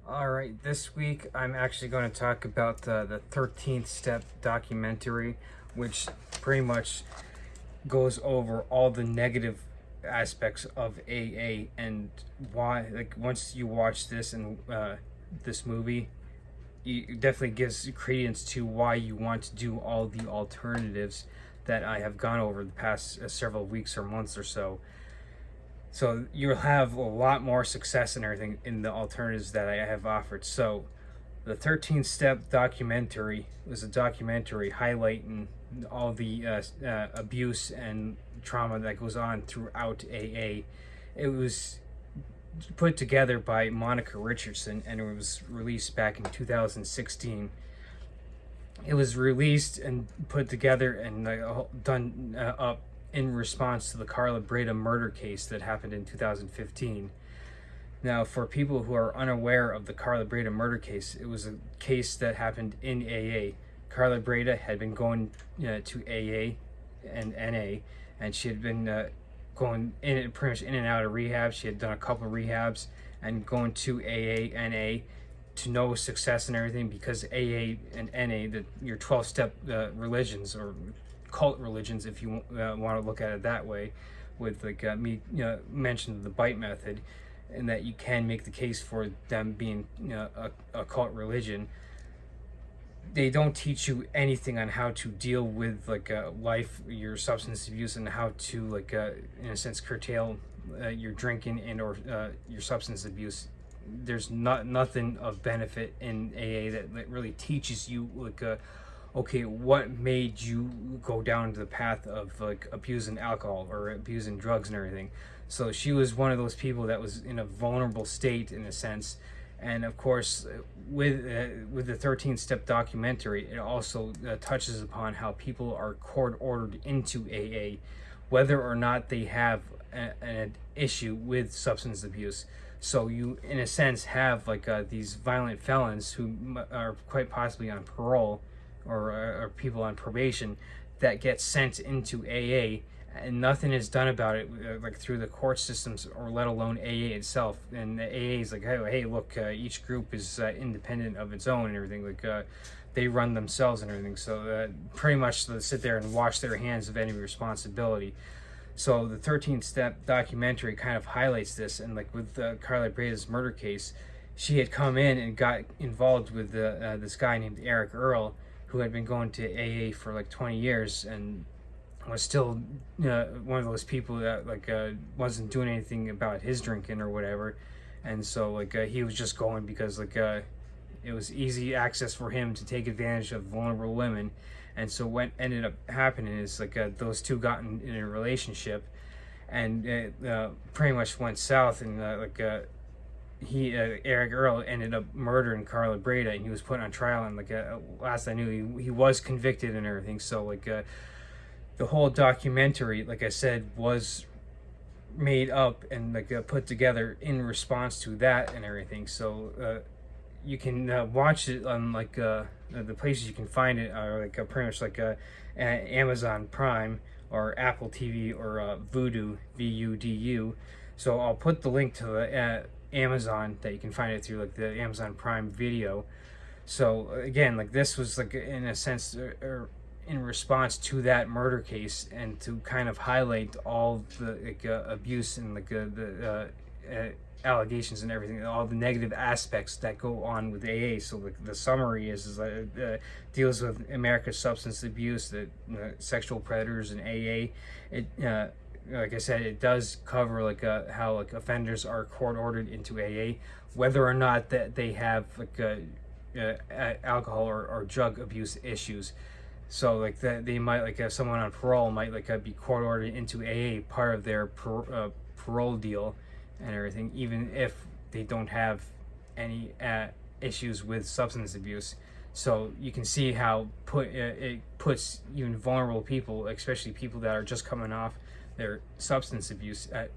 All right, this week I'm actually going to talk about the 13th Step documentary, which pretty much goes over all the negative aspects of AA and why. Like, once you watch this and this movie, it definitely gives credence to why you want to do all the alternatives that I have gone over the past several weeks or months or so. So you'll have a lot more success and everything in the alternatives that I have offered. So the 13 step documentary was a documentary highlighting all the abuse and trauma that goes on throughout AA. It was put together by Monica Richardson and it was released back in 2016. It was released and put together and done up in response to the Carla Breda murder case that happened in 2015. Now, for people who are unaware of the Carla Breda murder case, it was a case that happened in AA. Carla Breda had been going to AA and NA, and she had been going in pretty much in and out of rehab. She had done a couple of rehabs and going to AA, NA, to no success and everything because AA and NA, your 12-step religions or cult religions, if you want to look at it that way, with like me mentioned the bite method, and that you can make the case for them being a cult religion. They don't teach you anything on how to deal with like life, your substance abuse, and how to like in a sense curtail your drinking and or your substance abuse. There's nothing of benefit in AA that really teaches you like okay, what made you go down the path of like abusing alcohol or abusing drugs and everything. So she was one of those people that was in a vulnerable state in a sense. And of course, with the 13 step documentary, it also touches upon how people are court ordered into AA, whether or not they have an issue with substance abuse. So you, in a sense, have like these violent felons who are quite possibly on parole or people on probation that get sent into AA, and nothing is done about it, like through the court systems or let alone AA itself. And the AA is like, hey, look, each group is independent of its own and everything. Like they run themselves and everything. So pretty much they sit there and wash their hands of any responsibility. So the 13 step documentary kind of highlights this, and like with Carla Breda's murder case, she had come in and got involved with this guy named Eric Earl, who had been going to AA for like 20 years and was still one of those people that like wasn't doing anything about his drinking or whatever. And so like he was just going because like it was easy access for him to take advantage of vulnerable women. And so what ended up happening is like those two got in a relationship, and it pretty much went south, and Eric Earl ended up murdering Carla Breda, and he was put on trial, and like last I knew he was convicted and everything. So like the whole documentary, like I said, was made up and like put together in response to that and everything. So you can watch it on like the places you can find it are like pretty much like Amazon Prime or Apple TV or Vudu, VUDU. So I'll put the link to the Amazon that you can find it through like the Amazon Prime Video. So again, like this was like in a sense or in response to that murder case, and to kind of highlight all the like, abuse and like the allegations and everything, all the negative aspects that go on with AA. So like the summary is deals with America's substance abuse, the sexual predators in AA. It like I said, it does cover like how like offenders are court ordered into AA, whether or not that they have like alcohol or drug abuse issues. So like that they might like someone on parole might like be court ordered into AA, part of their parole deal and everything, even if they don't have any issues with substance abuse. So you can see how it puts even vulnerable people, especially people that are just coming off their substance abuse, at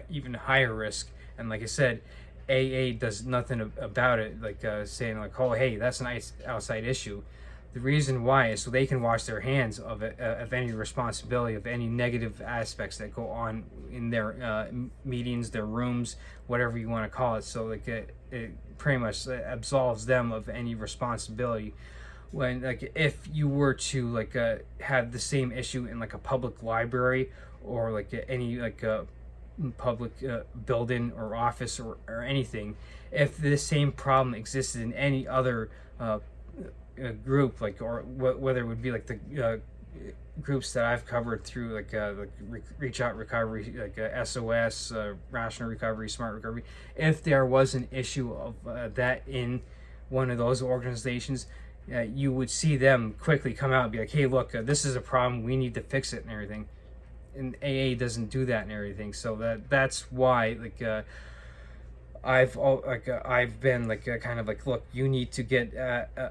even higher risk. And like I said, AA does nothing about it, like saying like, oh hey, that's an outside issue. The reason why is so they can wash their hands of it, of any responsibility, of any negative aspects that go on in their meetings, their rooms, whatever you want to call it. So like pretty much absolves them of any responsibility. When like if you were to like have the same issue in like a public library or like any like public building or office or anything, if the same problem existed in any other group, like or whether it would be like the groups that I've covered through like Reach Out Recovery, like SOS, Rational Recovery, Smart Recovery, if there was an issue of that in one of those organizations, you would see them quickly come out and be like, hey, look, this is a problem, we need to fix it and everything. And AA doesn't do that and everything, so that's why like I've been like kind of like, look, you need to get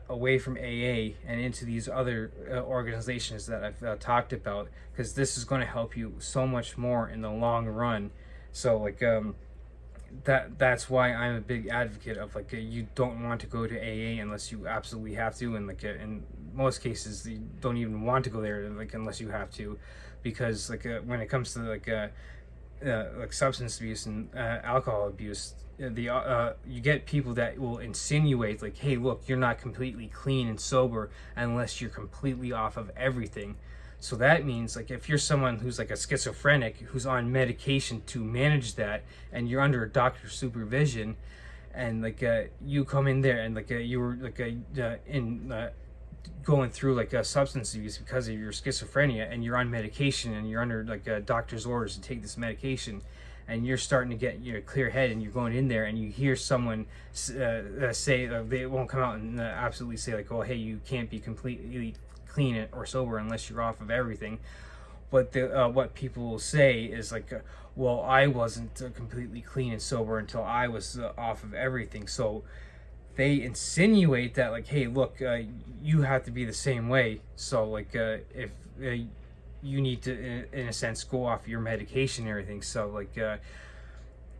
away from AA and into these other organizations that I've talked about, because this is going to help you so much more in the long run. So like that's why I'm a big advocate of like you don't want to go to AA unless you absolutely have to, and like in most cases you don't even want to go there like unless you have to, because like when it comes to like substance abuse and alcohol abuse, you get people that will insinuate like, hey, look, you're not completely clean and sober unless you're completely off of everything. So that means like if you're someone who's like a schizophrenic who's on medication to manage that, and you're under a doctor's supervision, and like you come in there and like you were like going through like a substance abuse because of your schizophrenia, and you're on medication and you're under like a doctor's orders to take this medication, and you're starting to get your clear head, and you're going in there and you hear someone say they won't come out and absolutely say like, oh, hey, you can't be completely clean or sober unless you're off of everything. But what people will say is like, well, I wasn't completely clean and sober until I was off of everything. So they insinuate that like, hey, look, you have to be the same way. So like if you need to in a sense go off your medication and everything. So like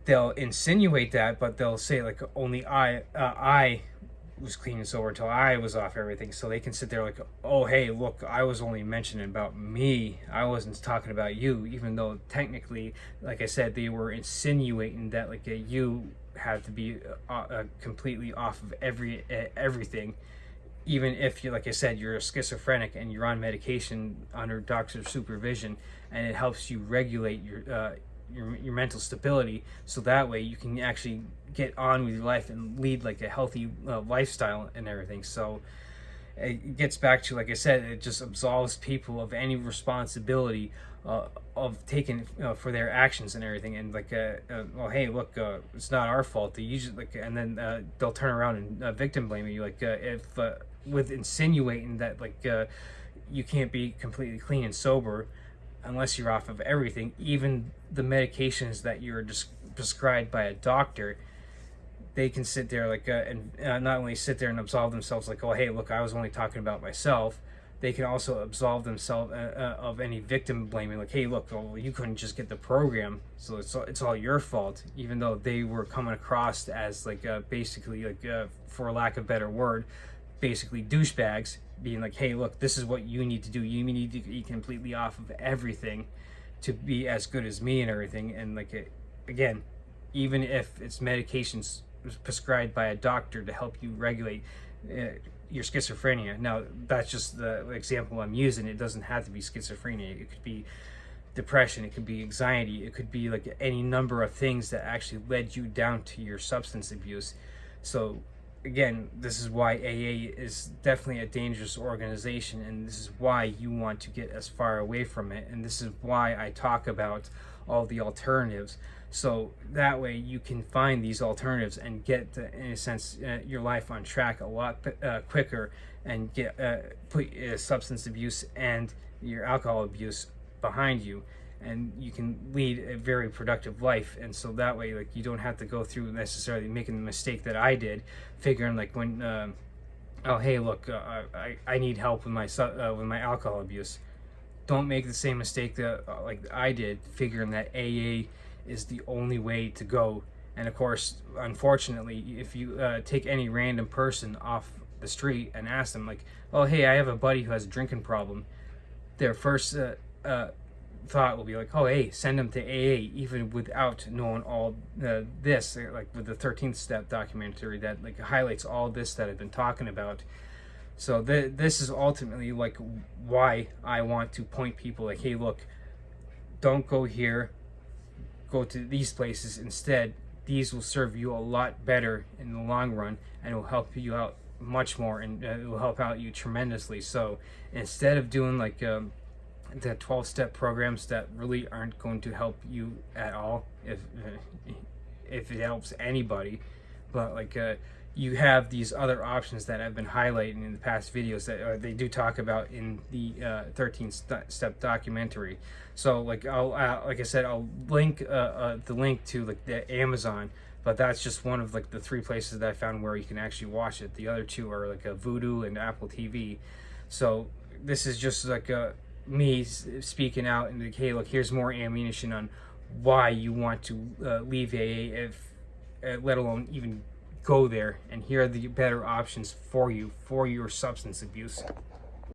they'll insinuate that, but they'll say like, only I was clean and sober until I was off everything. So they can sit there like, oh, hey, look, I was only mentioning about me, I wasn't talking about you, even though technically, like I said, they were insinuating that like you have to be completely off of everything, even if you, like I said, you're a schizophrenic and you're on medication under doctor's supervision, and it helps you regulate your mental stability, so that way you can actually get on with your life and lead like a healthy lifestyle and everything. So it gets back to, like I said, it just absolves people of any responsibility of taking for their actions and everything. And like well, hey, look, it's not our fault. They usually like, and then they'll turn around and victim blame you, like if with insinuating that like you can't be completely clean and sober unless you're off of everything, even the medications that you're just prescribed by a doctor. They can sit there like and not only sit there and absolve themselves like, oh, hey, look, I was only talking about myself. They can also absolve themselves of any victim blaming, like, hey, look, well, you couldn't just get the program, so it's all your fault, even though they were coming across as like basically like for lack of a better word, basically douchebags, being like, hey, look, this is what you need to do. You need to be completely off of everything to be as good as me and everything. And like again, even if it's medications prescribed by a doctor to help you regulate your schizophrenia. Now, that's just the example I'm using. It doesn't have to be schizophrenia. It could be depression. It could be anxiety. It could be like any number of things that actually led you down to your substance abuse. So again, this is why AA is definitely a dangerous organization, and this is why you want to get as far away from it, and this is why I talk about all the alternatives, so that way you can find these alternatives and get in a sense your life on track a lot quicker, and get put substance abuse and your alcohol abuse behind you, and you can lead a very productive life. And so that way, like, you don't have to go through necessarily making the mistake that I did, figuring like when oh, hey, look, I need help with my alcohol abuse. Don't make the same mistake that like I did, figuring that AA is the only way to go. And of course, unfortunately, if you take any random person off the street and ask them like, oh, hey, I have a buddy who has a drinking problem, their first thought will be like, oh, hey, send them to AA, even without knowing all this, like with the 13th Step documentary that like highlights all this that I've been talking about. So this is ultimately like why I want to point people like, hey, look, don't go here, go to these places instead. These will serve you a lot better in the long run, and it will help you out much more, and it will help out you tremendously. So instead of doing like the 12-step programs that really aren't going to help you at all, if it helps anybody, but like you have these other options that I've been highlighting in the past videos that they do talk about in the 13-step documentary. So like like I said, I'll link the link to like the Amazon, but that's just one of like the 3 places that I found where you can actually watch it. The other 2 are like a Vudu and Apple TV. So this is just like me speaking out and like, hey, look, here's more ammunition on why you want to leave AA, if let alone even go there, and here are the better options for you for your substance abuse.